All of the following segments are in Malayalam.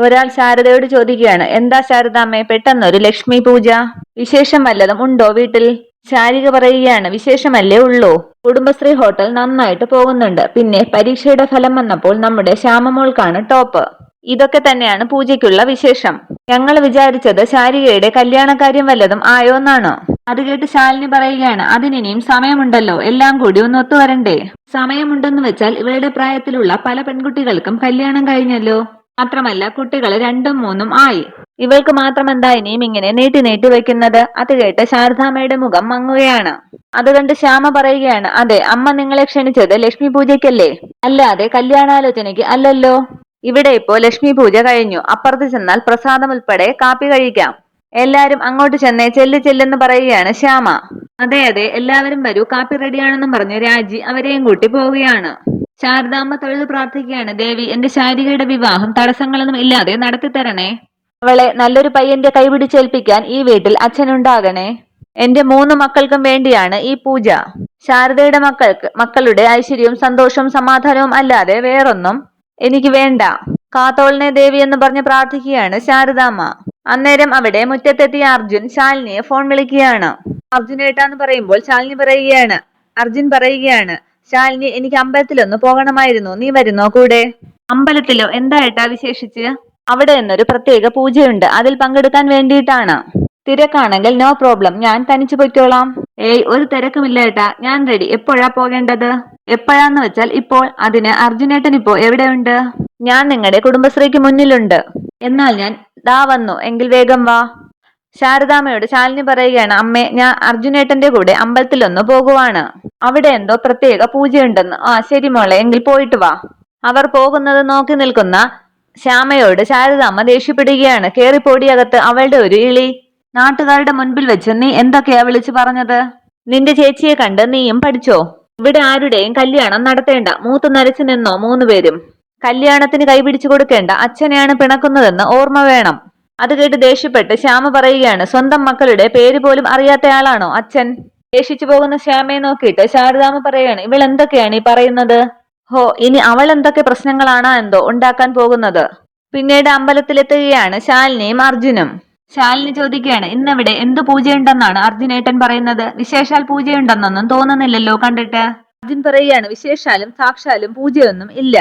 ഒരാൾ ശാരദയോട് ചോദിക്കുകയാണ്, എന്താ ശാരദാമ്മേ പെട്ടെന്നൊരു ലക്ഷ്മി പൂജ? വിശേഷം വല്ലതും ഉണ്ടോ വീട്ടിൽ? ശാരിക പറയുകയാണ്, വിശേഷമല്ലേ ഉള്ളൂ. കുടുംബശ്രീ ഹോട്ടൽ നന്നായിട്ട് പോകുന്നുണ്ട്. പിന്നെ പരീക്ഷയുടെ ഫലം വന്നപ്പോൾ നമ്മുടെ ശ്യാമമോൾക്കാണ് ടോപ്പ്. ഇതൊക്കെ തന്നെയാണ് പൂജയ്ക്കുള്ള വിശേഷം. ഞങ്ങൾ വിചാരിച്ചത് ശാരികയുടെ കല്യാണക്കാര്യം വല്ലതും ആയോന്നാണോ? അത് കേട്ട് ശാലിനി പറയുകയാണ്, അതിനിയും സമയമുണ്ടല്ലോ, എല്ലാം കൂടി ഒന്ന് ഒത്തുവരണ്ടേ? സമയമുണ്ടെന്ന് വെച്ചാൽ ഇവരുടെ പ്രായത്തിലുള്ള പല പെൺകുട്ടികൾക്കും കല്യാണം കഴിഞ്ഞല്ലോ. മാത്രമല്ല കുട്ടികൾ 2ഉം 3ഉം ആയി. ഇവൾക്ക് മാത്രം എന്താ ഇനിയും ഇങ്ങനെ നീട്ടി നീട്ടി വെക്കുന്നത്? അത് കേട്ട് ശാരദാമ്മയുടെ മുഖം മങ്ങുകയാണ്. അതുകണ്ട് ശ്യാമ പറയുകയാണ്, അതെ, അമ്മ നിങ്ങളെ ക്ഷണിച്ചത് ലക്ഷ്മി പൂജയ്ക്കല്ലേ, അല്ലാതെ കല്യാണാലോചനയ്ക്ക് അല്ലല്ലോ. ഇവിടെ ഇപ്പോ ലക്ഷ്മി പൂജ കഴിഞ്ഞു. അപ്പുറത്ത് ചെന്നാൽ പ്രസാദം ഉൾപ്പെടെ കാപ്പി കഴിക്കാം. എല്ലാരും അങ്ങോട്ട് ചെന്നേ, ചെല്ലെന്ന് പറയുകയാണ് ശ്യാമ. അതെ അതെ, എല്ലാവരും വരൂ, കാപ്പി റെഡിയാണെന്നും പറഞ്ഞ് രാജി അവരെയും കൂട്ടി പോവുകയാണ്. ശാരദാമ്മ തൊഴുതു പ്രാർത്ഥിക്കുകയാണ്, ദേവി എന്റെ ശാരികയുടെ വിവാഹം തടസ്സങ്ങളൊന്നും ഇല്ലാതെ നടത്തിത്തരണേ. അവളെ നല്ലൊരു പയ്യന്റെ കൈപിടിച്ചേൽപ്പിക്കാൻ ഈ വീട്ടിൽ അച്ഛനുണ്ടാകണേ. എന്റെ 3 മക്കൾക്കും വേണ്ടിയാണ് ഈ പൂജ. ശാരദയുടെ മക്കളുടെ ഐശ്വര്യവും സന്തോഷവും സമാധാനവും അല്ലാതെ വേറൊന്നും എനിക്ക് വേണ്ട. കാത്തോളിനെ ദേവി എന്ന് പറഞ്ഞ് പ്രാർത്ഥിക്കുകയാണ് ശാരദാമ്മ. അന്നേരം അവിടെ മുറ്റത്തെത്തിയ അർജുൻ ശാലിനിയെ ഫോൺ വിളിക്കുകയാണ്. അർജുനേട്ടാന്ന് പറയുമ്പോൾ ശാലിനി പറയുകയാണ്, അർജുൻ പറയുകയാണ്, ശാലിനി എനിക്ക് അമ്പലത്തിലൊന്ന് പോകണമായിരുന്നു, നീ വരുന്നോ കൂടെ? അമ്പലത്തിലോ? എന്താ ഏട്ടാ വിശേഷിച്ച്? അവിടെ നിന്നൊരു പ്രത്യേക പൂജയുണ്ട്, അതിൽ പങ്കെടുക്കാൻ വേണ്ടിയിട്ടാണ്. തിരക്കാണെങ്കിൽ നോ പ്രോബ്ലം, ഞാൻ തനിച്ചു പൊയ്ക്കോളാം. ഏയ് ഒരു തിരക്കുമില്ല ഏട്ടാ, ഞാൻ റെഡി. എപ്പോഴാ പോകേണ്ടത്? എപ്പോഴാന്ന് വെച്ചാൽ ഇപ്പോൾ. അതിന് അർജുനേട്ടൻ ഇപ്പോ എവിടെയുണ്ട്? ഞാൻ നിങ്ങളുടെ കുടുംബശ്രീക്ക് മുന്നിലുണ്ട്. എന്നാൽ ഞാൻ ദാ വന്നു, എങ്കിൽ വേഗം വാ. ശാരദാമ്മയോട് ശാലിനി പറയുകയാണ്, അമ്മേ, ഞാൻ അർജുനേട്ടന്റെ കൂടെ അമ്പലത്തിലൊന്ന് പോകുവാണ്. അവിടെ എന്തോ പ്രത്യേക പൂജയുണ്ടെന്ന്. ആ ശരി മോളെ, എങ്കിൽ പോയിട്ട് വാ. അവർ പോകുന്നത് നോക്കി നിൽക്കുന്ന ശ്യാമയോട് ശാരദാമ്മ ദേഷ്യപ്പെടുകയാണ്. കേറിപ്പോടിയകത്ത്, അവളുടെ ഒരു ഇളി. നാട്ടുകാരുടെ മുൻപിൽ വെച്ച് നീ എന്തൊക്കെയാ വിളിച്ചു പറഞ്ഞത്? നിന്റെ ചേച്ചിയെ കണ്ട് നീയും പഠിച്ചോ? ഇവിടെ ആരുടെയും കല്യാണം നടത്തേണ്ട, മൂത്ത് നരച്ചു നിന്നോ 3 പേരും. കല്യാണത്തിന് കൈപിടിച്ചു കൊടുക്കേണ്ട അച്ഛനെയാണ് പിണക്കുന്നതെന്ന് ഓർമ്മ വേണം. അത് കേട്ട് ദേഷ്യപ്പെട്ട് ശ്യാമ പറയുകയാണ്, സ്വന്തം മക്കളുടെ പേര് പോലും അറിയാത്തയാളാണോ അച്ഛൻ? ദേഷിച്ചു പോകുന്ന ശ്യാമയെ നോക്കിയിട്ട് ശാരദാമ്മ പറയുകയാണ്, ഇവൾ എന്തൊക്കെയാണ് ഈ പറയുന്നത്? ഹോ, ഇനി അവൾ എന്തൊക്കെ പ്രശ്നങ്ങളാണോ എന്തോ ഉണ്ടാക്കാൻ പോകുന്നത്. പിന്നീട് അമ്പലത്തിലെത്തുകയാണ് ശാലിനിയും അർജുനും. ശാലിനി ചോദിക്കുകയാണ്, ഇന്നവിടെ എന്ത് പൂജയുണ്ടെന്നാണ് അർജുനേട്ടൻ പറയുന്നത്? വിശേഷാൽ പൂജയുണ്ടെന്നൊന്നും തോന്നുന്നില്ലല്ലോ കണ്ടിട്ട്. അർജുൻ പറയുകയാണ്, വിശേഷാലും സാക്ഷാലും പൂജയൊന്നും ഇല്ല.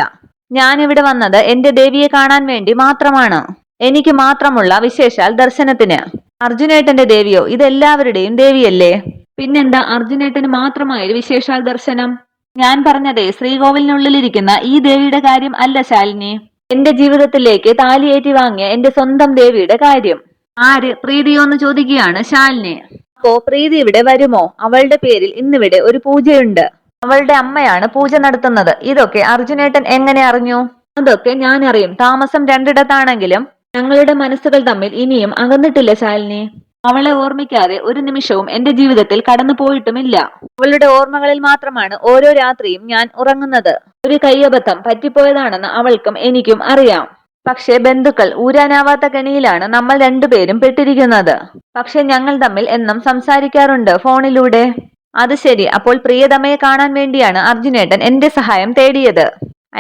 ഞാനിവിടെ വന്നത് എന്റെ ദേവിയെ കാണാൻ വേണ്ടി മാത്രമാണ്. എനിക്ക് മാത്രമുള്ള വിശേഷാൽ ദർശനത്തിന്. അർജുനേട്ടന്റെ ദേവിയോ? ഇതെല്ലാവരുടെയും ദേവിയല്ലേ. പിന്നെന്താ അർജുനേട്ടന് മാത്രമായൊരു വിശേഷാൽ ദർശനം? ഞാൻ പറഞ്ഞതേ ശ്രീകോവിലിനുള്ളിലിരിക്കുന്ന ഈ ദേവിയുടെ കാര്യം അല്ല ശാലിനി, എന്റെ ജീവിതത്തിലേക്ക് താലിയേറ്റി വാങ്ങിയ എന്റെ സ്വന്തം ദേവിയുടെ കാര്യം. ആര്? പ്രീതിയോന്ന് ചോദിക്കുകയാണ് ശാലിനി. അപ്പോ പ്രീതി ഇവിടെ വരുമോ? അവളുടെ പേരിൽ ഇന്നിവിടെ ഒരു പൂജയുണ്ട്. അവളുടെ അമ്മയാണ് പൂജ നടത്തുന്നത്. ഇതൊക്കെ അർജുനേട്ടൻ എങ്ങനെ അറിഞ്ഞു? അതൊക്കെ ഞാൻ അറിയും. താമസം 2ഇടത്താണെങ്കിലും ഞങ്ങളുടെ മനസ്സുകൾ തമ്മിൽ ഇനിയും അകന്നിട്ടില്ല ശാലിനി. അവളെ ഓർമ്മിക്കാതെ ഒരു നിമിഷവും എന്റെ ജീവിതത്തിൽ കടന്നു പോയിട്ടുമില്ല. അവളുടെ ഓർമ്മകളിൽ മാത്രമാണ് ഓരോ രാത്രിയും ഞാൻ ഉറങ്ങുന്നത്. ഒരു കയ്യബദ്ധം പറ്റിപ്പോയതാണെന്ന് അവൾക്കും എനിക്കും അറിയാം. പക്ഷെ ബന്ധുക്കൾ ഊരാനാവാത്ത കെണിയിലാണ് നമ്മൾ 2 പേരും പെട്ടിരിക്കുന്നത്. പക്ഷെ ഞങ്ങൾ തമ്മിൽ എന്നും സംസാരിക്കാറുണ്ട് ഫോണിലൂടെ. അത് ശരി, അപ്പോൾ പ്രിയതമയെ കാണാൻ വേണ്ടിയാണ് അർജുനേട്ടൻ എന്റെ സഹായം തേടിയത്?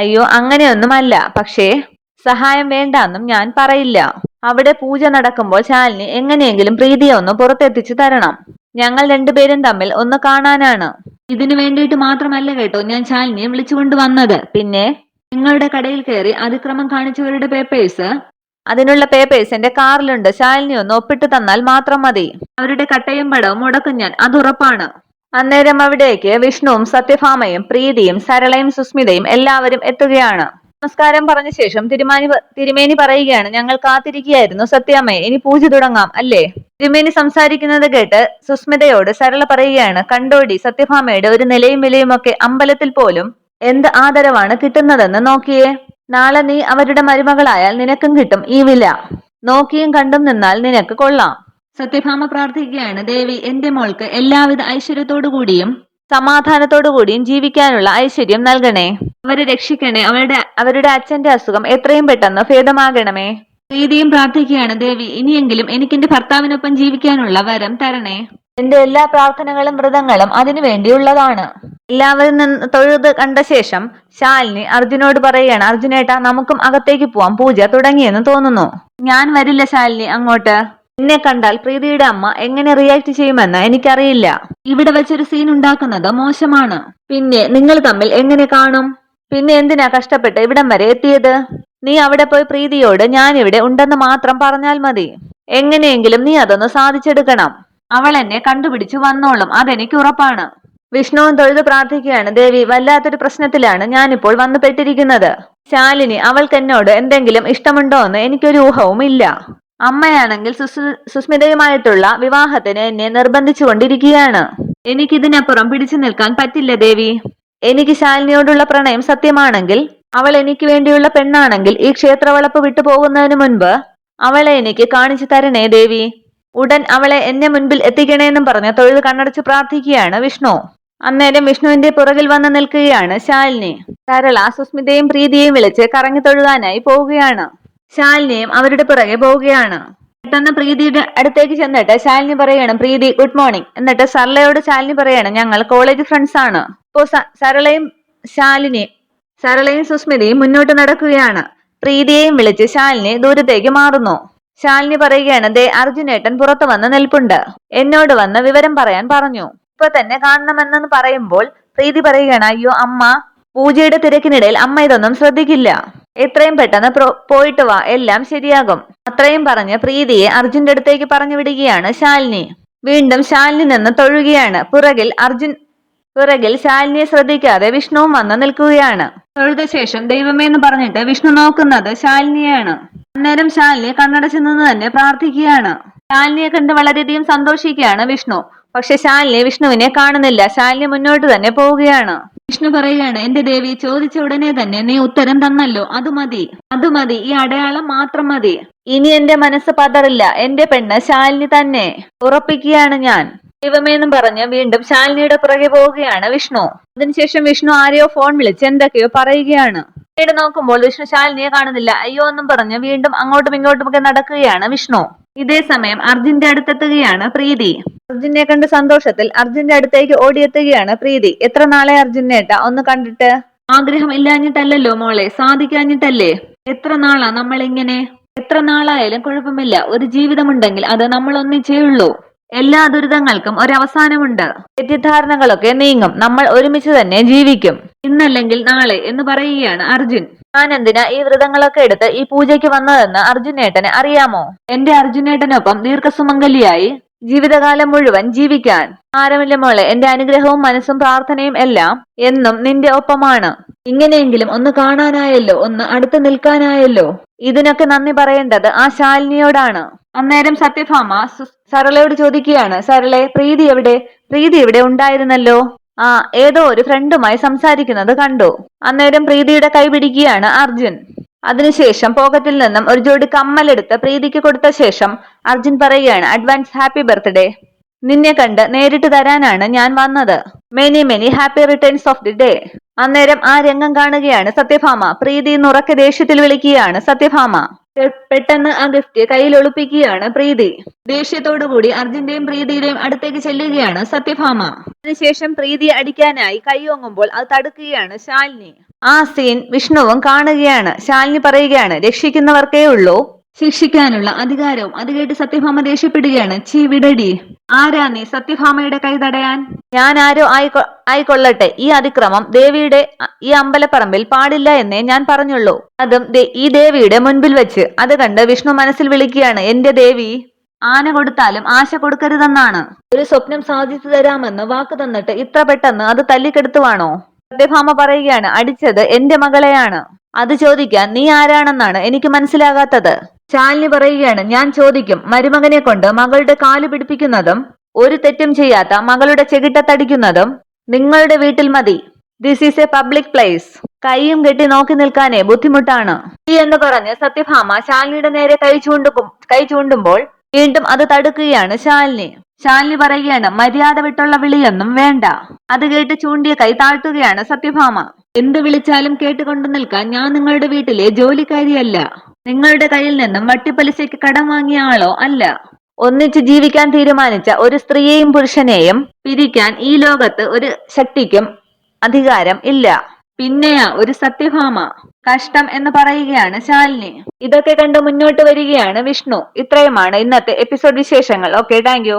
അയ്യോ, അങ്ങനെയൊന്നുമല്ല. പക്ഷേ സഹായം വേണ്ടാന്നും ഞാൻ പറയില്ല. അവിടെ പൂജ നടക്കുമ്പോൾ ശാലിനി എങ്ങനെയെങ്കിലും പ്രീതിയെ ഒന്ന് പുറത്തെത്തിച്ചു തരണം. ഞങ്ങൾ 2 പേരും തമ്മിൽ ഒന്ന് കാണാനാണ്. ഇതിനു വേണ്ടിയിട്ട് മാത്രമല്ല കേട്ടോ ഞാൻ ശാലിനിയെ വിളിച്ചുകൊണ്ട് വന്നത്. പിന്നെ നിങ്ങളുടെ കടയിൽ കയറി അതിക്രമം കാണിച്ചവരുടെ പേപ്പേഴ്സ്, അതിനുള്ള പേപ്പേഴ്സ് എന്റെ കാറിലുണ്ട്. ശാലിനി ഒന്ന് ഒപ്പിട്ട് തന്നാൽ മാത്രം മതി. അവരുടെ കട്ടയും പടവും മുടക്കും ഞാൻ, അത് ഉറപ്പാണ്. അന്നേരം അവിടേക്ക് വിഷ്ണുവും സത്യഭാമയും പ്രീതിയും സരളയും സുസ്മിതയും എല്ലാവരും എത്തുകയാണ്. നമസ്കാരം പറഞ്ഞ ശേഷം തിരുമേനി പറയുകയാണ്, ഞങ്ങൾ കാത്തിരിക്കുകയായിരുന്നു സത്യാമ്മയെ, ഇനി പൂജ തുടങ്ങാം അല്ലേ? തിരുമേനി സംസാരിക്കുന്നത് കേട്ട് സുസ്മിതയോട് സരള പറയുകയാണ്, കണ്ടോടി സത്യഭാമയുടെ ഒരു നിലയും വിലയും ഒക്കെ. അമ്പലത്തിൽ പോലും എന്ത് ആദരവാണ് കിട്ടുന്നതെന്ന് നോക്കിയേ. നാളെ നീ അവരുടെ മരുമകളായാൽ നിനക്കും കിട്ടും ഈ വില. നോക്കിയും കണ്ടും നിന്നാൽ നിനക്ക് കൊള്ളാം. സത്യഭാമ പ്രാർത്ഥിക്കുകയാണ്, ദേവി എന്റെ മോൾക്ക് എല്ലാവിധ ഐശ്വര്യത്തോടു കൂടിയും സമാധാനത്തോടു കൂടിയും ജീവിക്കാനുള്ള ഐശ്വര്യം നൽകണേ. അവരെ രക്ഷിക്കണേ. അവരുടെ അച്ഛന്റെ അസുഖം എത്രയും പെട്ടെന്ന് ഭേദമാകണമേ. പ്രീതിയും പ്രാർത്ഥിക്കുകയാണ്, ദേവി ഇനിയെങ്കിലും എനിക്കെന്റെ ഭർത്താവിനൊപ്പം ജീവിക്കാനുള്ള വരം തരണേ. എന്റെ എല്ലാ പ്രാർത്ഥനകളും വ്രതങ്ങളും അതിനു വേണ്ടിയുള്ളതാണ്. എല്ലാവരും നിന്ന് തൊഴുത് കണ്ട ശേഷം ശാലിനി അർജുനോട് പറയുകയാണ്, അർജുനേട്ടാ നമുക്കും അകത്തേക്ക് പോവാം, പൂജ തുടങ്ങിയെന്ന് തോന്നുന്നു. ഞാൻ വരില്ല ശാലിനി അങ്ങോട്ട്. എന്നെ കണ്ടാൽ പ്രീതിയുടെ അമ്മ എങ്ങനെ റിയാക്ട് ചെയ്യുമെന്ന് എനിക്കറിയില്ല. ഇവിടെ വെച്ചൊരു സീൻ ഉണ്ടാക്കുന്നത് മോശമാണ്. പിന്നെ നിങ്ങൾ തമ്മിൽ എങ്ങനെ കാണും? പിന്നെ എന്തിനാ കഷ്ടപ്പെട്ട് ഇവിടം വരെ എത്തിയത്? നീ അവിടെ പോയി പ്രീതിയോട് ഞാൻ ഇവിടെ ഉണ്ടെന്ന് മാത്രം പറഞ്ഞാൽ മതി. എങ്ങനെയെങ്കിലും നീ അതൊന്ന് സാധിച്ചെടുക്കണം. അവൾ എന്നെ കണ്ടുപിടിച്ചു വന്നോളും, അതെനിക്ക് ഉറപ്പാണ്. വിഷ്ണുവും തൊഴുത് പ്രാർത്ഥിക്കുകയാണ്, ദേവി വല്ലാത്തൊരു പ്രശ്നത്തിലാണ് ഞാനിപ്പോൾ വന്നു പെട്ടിരിക്കുന്നത്. ശാലിനി അവൾക്ക് എന്നോട് എന്തെങ്കിലും ഇഷ്ടമുണ്ടോ എന്ന് എനിക്കൊരു ഊഹവും ഇല്ല. അമ്മയാണെങ്കിൽ സുസ്മിതയുമായിട്ടുള്ള വിവാഹത്തിന് എന്നെ നിർബന്ധിച്ചു കൊണ്ടിരിക്കുകയാണ്. എനിക്കിതിനപ്പുറം പിടിച്ചു നിൽക്കാൻ പറ്റില്ല ദേവി. എനിക്ക് ശാലിനിയോടുള്ള പ്രണയം സത്യമാണെങ്കിൽ, അവൾ എനിക്ക് വേണ്ടിയുള്ള പെണ്ണാണെങ്കിൽ ഈ ക്ഷേത്രവളപ്പ് വിട്ടു പോകുന്നതിന് മുൻപ് അവളെ എനിക്ക് കാണിച്ചു തരണേ ദേവി. ഉടൻ അവളെ എന്നെ മുൻപിൽ എത്തിക്കണേന്നും പറഞ്ഞ് തൊഴുത് കണ്ണടച്ച് പ്രാർത്ഥിക്കുകയാണ് വിഷ്ണു. അന്നേരം വിഷ്ണുവിന്റെ പുറകിൽ വന്ന് നിൽക്കുകയാണ് ശാലിനി. സരള സുസ്മിതയും പ്രീതിയെയും വിളിച്ച് കറങ്ങി തൊഴുകാനായി പോവുകയാണ്. ശാലിനിയും അവരുടെ പുറകെ പോവുകയാണ്. പെട്ടെന്ന് പ്രീതിയുടെ അടുത്തേക്ക് ചെന്നിട്ട് ശാലിനി പറയാണ്, പ്രീതി ഗുഡ് മോർണിംഗ്. എന്നിട്ട് സരളയോട് ശാലിനി പറയാണ്, ഞങ്ങൾ കോളേജ് ഫ്രണ്ട്സ് ആണ്. ഇപ്പോ സരളയും സുസ്മിതയും മുന്നോട്ട് നടക്കുകയാണ്. പ്രീതിയെയും വിളിച്ച് ശാലിനി ദൂരത്തേക്ക് മാറുന്നു. ശാലിനി പറയുകയാണ്, ദേ അർജുനേട്ടൻ പുറത്തു വന്ന് നിൽപ്പുണ്ട്, എന്നോട് വന്ന് വിവരം പറയാൻ പറഞ്ഞു, ഇപ്പൊ തന്നെ കാണണമെന്ന് പറയുമ്പോൾ പ്രീതി പറയുകയാണ്, അയ്യോ അമ്മ, പൂജയുടെ തിരക്കിനിടയിൽ അമ്മ ഇതൊന്നും ശ്രദ്ധിക്കില്ല, എത്രയും പെട്ടെന്ന് പോയിട്ട് വാ, എല്ലാം ശരിയാകും. അത്രയും പറഞ്ഞ് പ്രീതിയെ അർജുന്റെ അടുത്തേക്ക് പറഞ്ഞു വിടുകയാണ് ശാലിനി. വീണ്ടും ശാലിനി നിന്ന് തൊഴുകയാണ്. പിറകിൽ ശാലിനിയെ ശ്രദ്ധിക്കാതെ വിഷ്ണുവും വന്ന് നിൽക്കുകയാണ്. തൊഴുത ശേഷം ദൈവമേ എന്ന് പറഞ്ഞിട്ട് വിഷ്ണു നോക്കുന്നത് ശാലിനിയാണ്. അന്നേരം ശാലിനി കണ്ണടച്ചു നിന്ന് തന്നെ പ്രാർത്ഥിക്കുകയാണ്. ശാലിനിയെ കണ്ട് വളരെയധികം സന്തോഷിക്കുകയാണ് വിഷ്ണു. പക്ഷെ ശാലിനി വിഷ്ണുവിനെ കാണുന്നില്ല. ശാലിനി മുന്നോട്ട് തന്നെ പോവുകയാണ്. വിഷ്ണു പറയുകയാണ്, എന്റെ ദേവി, ചോദിച്ച ഉടനെ തന്നെ നീ ഉത്തരം തന്നല്ലോ, അത് മതി, ഈ അടയാളം മാത്രം മതി. ഇനി എന്റെ മനസ്സ് പതറില്ല, എന്റെ പെണ്ണ് ശാലിനി തന്നെ, ഉറപ്പിക്കുകയാണ് ഞാൻ. ദൈവമേന്നും പറഞ്ഞ് വീണ്ടും ശാലിനിയുടെ പുറകെ പോവുകയാണ് വിഷ്ണു. അതിനുശേഷം വിഷ്ണു ആരെയോ ഫോൺ വിളിച്ച് എന്തൊക്കെയോ പറയുകയാണ്. പിന്നീട് നോക്കുമ്പോൾ വിഷ്ണു ശാലിനിയെ കാണുന്നില്ല. അയ്യോ എന്നും പറഞ്ഞ് വീണ്ടും അങ്ങോട്ടും ഇങ്ങോട്ടുമൊക്കെ നടക്കുകയാണ് വിഷ്ണു. ഇതേ സമയം അർജുന്റെ അടുത്തെത്തുകയാണ് പ്രീതി. അർജുനെ കണ്ട് സന്തോഷത്തിൽ അർജുന്റെ അടുത്തേക്ക് ഓടിയെത്തുകയാണ് പ്രീതി. എത്ര നാളെ അർജുനേട്ട ഒന്ന് കണ്ടിട്ട്? ആഗ്രഹം ഇല്ലാഞ്ഞിട്ടല്ലോ മോളെ, സാധിക്കാഞ്ഞിട്ടല്ലേ. എത്ര നാളാ നമ്മളിങ്ങനെ? എത്ര നാളായാലും കുഴപ്പമില്ല, ഒരു ജീവിതമുണ്ടെങ്കിൽ അത് നമ്മൾ ഒന്നിച്ചേ ഉള്ളൂ. എല്ലാ ദുരിതങ്ങൾക്കും ഒരവസാനമുണ്ട്. തെറ്റിദ്ധാരണകളൊക്കെ നീങ്ങും, നമ്മൾ ഒരുമിച്ച് തന്നെ ജീവിക്കും, ഇന്നല്ലെങ്കിൽ നാളെ എന്ന് പറയുകയാണ് അർജുൻ. ഞാൻ എന്തിനാ ഈ വ്രതങ്ങളൊക്കെ എടുത്ത് ഈ പൂജയ്ക്ക് വന്നതെന്ന് അർജുനേട്ടന് അറിയാമോ? എന്റെ അർജുനേട്ടനൊപ്പം ദീർഘസുമംഗലിയായി ജീവിതകാലം മുഴുവൻ ജീവിക്കാൻ. ആരമില്ല മോളെ, എന്റെ അനുഗ്രഹവും മനസ്സും പ്രാർത്ഥനയും എല്ലാം എന്നും നിന്റെ ഒപ്പമാണ്. ഇങ്ങനെയെങ്കിലും ഒന്ന് കാണാനായല്ലോ, ഒന്ന് അടുത്ത് നിൽക്കാനായല്ലോ. ഇതിനൊക്കെ നന്ദി പറയേണ്ടത് ആ ശാലിനിയോടാണ്. അന്നേരം സത്യഭാമ സരളയോട് ചോദിക്കുകയാണ്, സരളെ, പ്രീതി എവിടെ? പ്രീതി ഇവിടെ ഉണ്ടായിരുന്നല്ലോ. ആ, ഏതോ ഒരു ഫ്രണ്ടുമായി സംസാരിക്കുന്നത് കണ്ടു. അന്നേരം പ്രീതിയുടെ കൈ പിടിക്കുകയാണ് അർജുൻ. അതിനുശേഷം പോക്കറ്റിൽ നിന്നും ഒരു ജോഡി കമ്മലെടുത്ത് പ്രീതിക്ക് കൊടുത്ത ശേഷം അർജുൻ പറയുകയാണ്, അഡ്വാൻസ് ഹാപ്പി ബർത്ത്ഡേ. നിന്നെ കണ്ട് നേരിട്ട് തരാനാണ് ഞാൻ വന്നത്. Many happy returns of the day. അന്നേരം ആ രംഗം കാണുകയാണ് സത്യഭാമ. പ്രീതി ഉറക്കെ ദേഷ്യത്തിൽ വിളിക്കുകയാണ് സത്യഭാമ. പെട്ടെന്ന് ആ ഗിഫ്റ്റ് കയ്യിൽ ഒളിപ്പിക്കുകയാണ് പ്രീതി. ദേഷ്യത്തോടുകൂടി അർജുന്റെയും പ്രീതിയുടെയും അടുത്തേക്ക് ചെല്ലുകയാണ് സത്യഭാമ. അതിനുശേഷം പ്രീതിയെ അടിക്കാനായി കൈ ഓങ്ങുമ്പോൾ അത് തടുക്കുകയാണ് ശാലിനി. ആ സീൻ വിഷ്ണുവും കാണുകയാണ്. ശാലിനി പറയുകയാണ്, രക്ഷിക്കുന്നവർക്കേ ഉള്ളൂ ശിക്ഷിക്കാനുള്ള അധികാരവും. അത് കേട്ട് സത്യഭാമ ദേഷ്യപ്പെടുകയാണ്, ചീ വിടടി, ആരാ നീ സത്യഭാമയുടെ കൈ തടയാൻ? ഞാൻ ആരോ ആയിക്കൊള്ളട്ടെ, ഈ അതിക്രമം ദേവിയുടെ ഈ അമ്പലപ്പറമ്പിൽ പാടില്ല എന്നേ ഞാൻ പറഞ്ഞുള്ളൂ, അതും ഈ ദേവിയുടെ മുൻപിൽ വെച്ച്. അത് കണ്ട് വിഷ്ണു മനസ്സിൽ വിളിക്കുകയാണ്, എന്റെ ദേവി, ആന കൊടുത്താലും ആശ കൊടുക്കരുതെന്നാണ്. ഒരു സ്വപ്നം സാധിച്ചു തരാമെന്ന് വാക്ക് തന്നിട്ട് ഇത്ര പെട്ടെന്ന് അത് തല്ലിക്കെടുത്തുവാണോ? സത്യഭാമ പറയുകയാണ്, അടിച്ചത് എന്റെ മകളെയാണ്. അത് ചോദിക്കാൻ നീ ആരാണെന്നാണ് എനിക്ക് മനസ്സിലാകാത്തത്. ശാലിനി പറയുകയാണ്, ഞാൻ ചോദിക്കും. മരുമകനെ കൊണ്ട് മകളുടെ കാല് പിടിപ്പിക്കുന്നതും ഒരു തെറ്റും ചെയ്യാത്ത മകളുടെ ചെകിട്ടത്തടിക്കുന്നതും നിങ്ങളുടെ വീട്ടിൽ മതി. This is A public place. കൈയും കെട്ടി നോക്കി നിൽക്കാനേ ബുദ്ധിമുട്ടാണ്. എന്ന് പറഞ്ഞ് സത്യഭാമ ശാലിനിയുടെ നേരെ കൈ ചൂണ്ടുമ്പോൾ വീണ്ടും അത് തടുക്കുകയാണ് ശാലിനി. ശാലിനി പറയുകയാണ്, മര്യാദ വിട്ടുള്ള വിളിയൊന്നും വേണ്ട. അത് കേട്ട് ചൂണ്ടിയ കൈ താഴ്ത്തുകയാണ് സത്യഭാമ. എന്ത് വിളിച്ചാലും കേട്ടുകൊണ്ടു നിൽക്കാൻ ഞാൻ നിങ്ങളുടെ വീട്ടിലെ ജോലിക്കാരിയല്ല. നിങ്ങളുടെ കയ്യിൽ നിന്നും വട്ടിപ്പലിശയ്ക്ക് കടം വാങ്ങിയ ആളോ അല്ല. ഒന്നിച്ച് ജീവിക്കാൻ തീരുമാനിച്ച ഒരു സ്ത്രീയെയും പുരുഷനെയും പിരിക്കാൻ ഈ ലോകത്ത് ഒരു ശക്തിക്കും അധികാരം ഇല്ല. പിന്നെയാ ഒരു സത്യഭാമ. കഷ്ടം എന്ന് പറയുകയാണ് ശാലിനി. ഇതൊക്കെ കണ്ട് മുന്നോട്ട് വരികയാണ് വിഷ്ണു. ഇത്രയുമാണ് ഇന്നത്തെ എപ്പിസോഡ് വിശേഷങ്ങൾ. Okay, thank you.